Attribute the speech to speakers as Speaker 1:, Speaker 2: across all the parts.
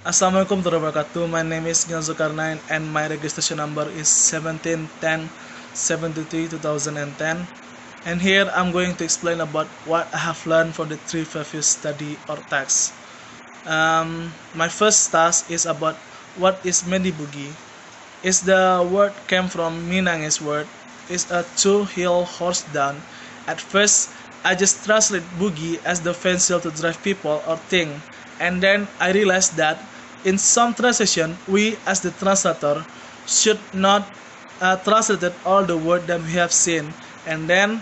Speaker 1: Assalamualaikum warahmatullahi wabarakatuh. My name is Gil Zulkarnain and my registration number is 171073 2010. And here I'm going to explain about what I have learned from the three previous study or tasks. My first task is about what is Medibugi. Is the word came from Minangese word is a two-hill horse down. At first, I just translate boogie as the pencil to drive people or thing, and then I realized that in some translation, we as the translator should not translate all the word that we have seen, and then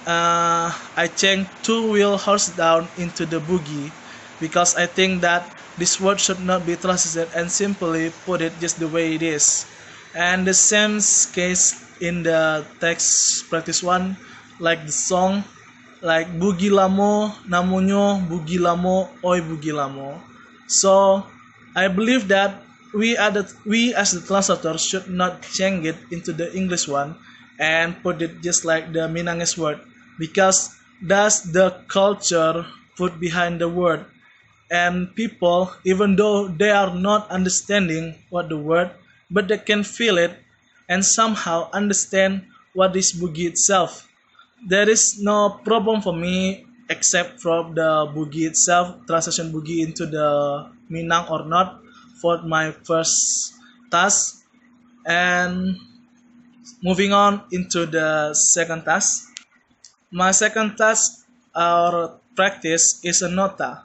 Speaker 1: I changed two-wheel horse down into the boogie because I think that this word should not be translated and simply put it just the way it is. And the same case in the text practice one, like the song, like Bugi Lamo, Namunyo, Bugi Lamo, Oi Bugi Lamo. So I believe that we as the translator should not change it into the English one and put it just like the Minangese word because that's the culture put behind the word, and people, even though they are not understanding what the word, but they can feel it and somehow understand what is boogie itself. There is no problem for me except from the boogie itself, translation boogie into the Minang or not for my first task. And moving on into the second task. My second task or practice is a nota.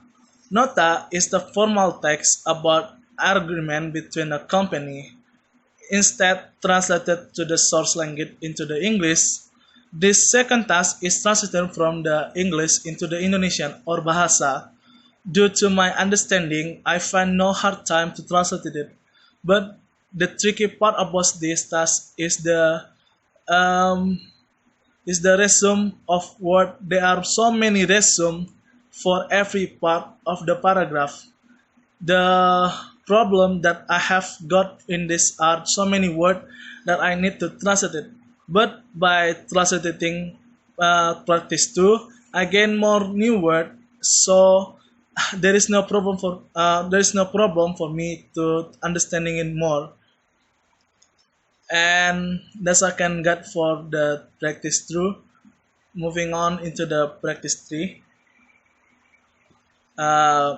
Speaker 1: Nota is the formal text about agreement between a company. Instead translated to the source language into the English, this second task is translated from the English into the Indonesian or Bahasa. Due to my understanding, I find no hard time to translate it. But the tricky part about this task um, is the resume of word. There are so many resume for every part of the paragraph. The problem that I have got in this are so many words that I need to translate it. But by translating practice 2, I gain more new word. So there is no problem for me to understanding it more. And that's I can get for the practice 2. Moving on into the practice 3. Uh,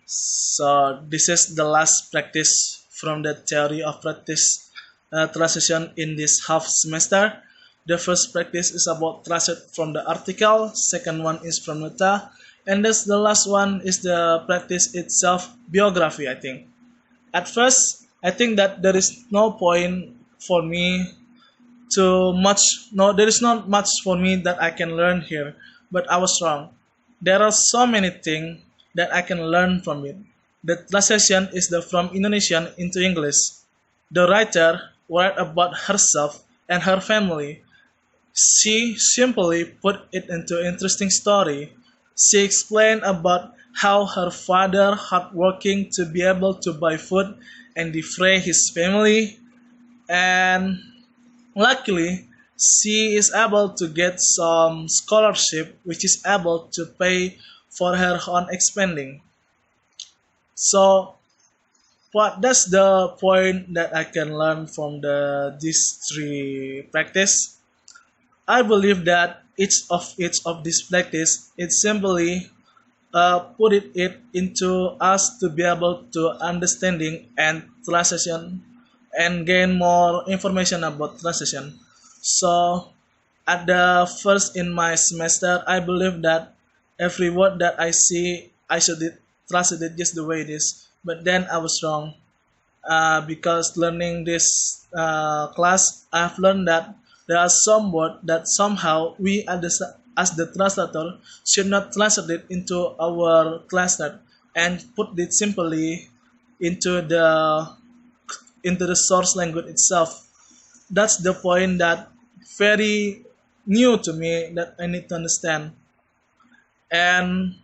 Speaker 1: So this is the last practice from the theory of practice translation in this half semester. The first practice is about translate from the article, second one is from nota, and this the last one is the practice itself, biography, I think. At first, I think that there is no point for me to much, no, there is not much for me that I can learn here, but I was wrong. There are so many things that I can learn from it. The translation is the from Indonesian into English. The writer wrote about herself and her family. She simply put it into an interesting story. She explained about how her father hard working to be able to buy food and defray his family, and luckily she is able to get some scholarship which is able to pay for her own expanding. So what that's the point that I can learn from the these three practice. I believe that each of this practice it simply put it into us to be able to understanding and translation and gain more information about translation. So at the first in my semester, I believe that every word that I see, I should translate it just the way it is. But then I was wrong because learning this class, I've learned that there are some words that somehow we as the translator should not translate it into our class note and put it simply into the source language itself. That's the point that very new to me that I need to understand. And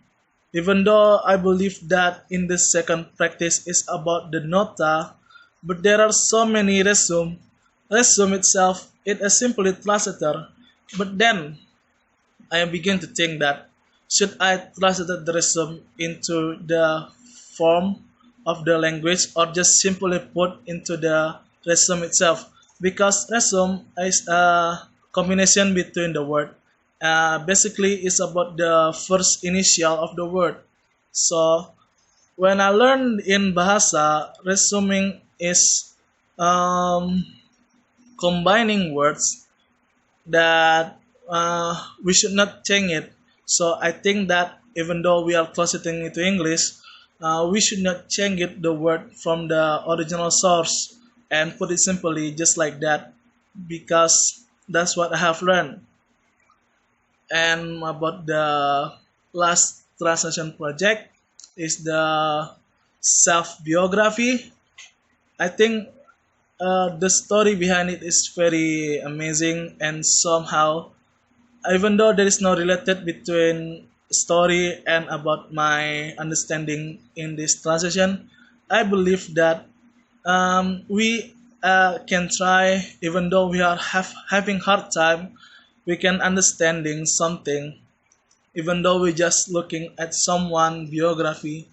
Speaker 1: even though I believe that in the second practice is about the nota, but there are so many resume. Resume itself it is simply translator. But then I begin to think that should I translate the resume into the form of the language or just simply put into the resume itself, because resume is a combination between the word. Basically it's about the first initial of the word. So when I learned in bahasa, resuming is um, combining words that we should not change it. So I think that even though we are translating it to English, we should not change it the word from the original source and put it simply just like that, because that's what I have learned. And about the last translation project is the self biography. I think the story behind it is very amazing, and somehow, even though there is no related between story and about my understanding in this transition, I believe that we can try, even though we are having hard time, we can understanding something, even though we're just looking at someone biography.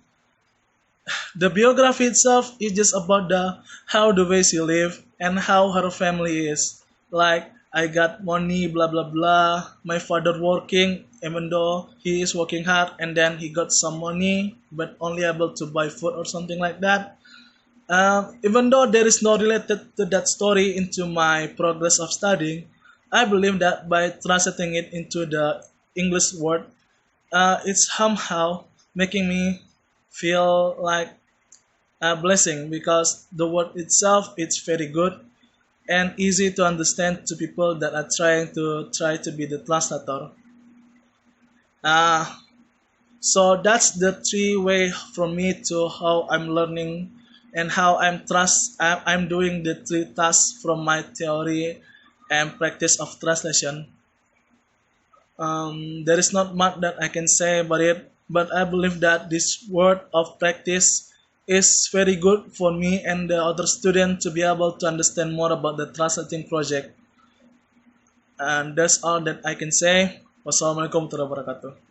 Speaker 1: The biography itself is just about the how the way she live and how her family is. Like I got money, blah blah blah. My father working, even though he is working hard, and then he got some money, but only able to buy food or something like that. Even though there is no related to that story into my progress of studying, I believe that by translating it into the English word, it's somehow making me feel like a blessing, because the word itself is very good and easy to understand to people that are trying to be the translator. Uh, so that's the three way from me to how I'm learning and how I'm doing the three tasks from my theory and practice of translation. There is not much that I can say about it, but I believe that this word of practice is very good for me and the other student to be able to understand more about the translating project. And that's all that I can say. Wassalamualaikum warahmatullahi wabarakatuh.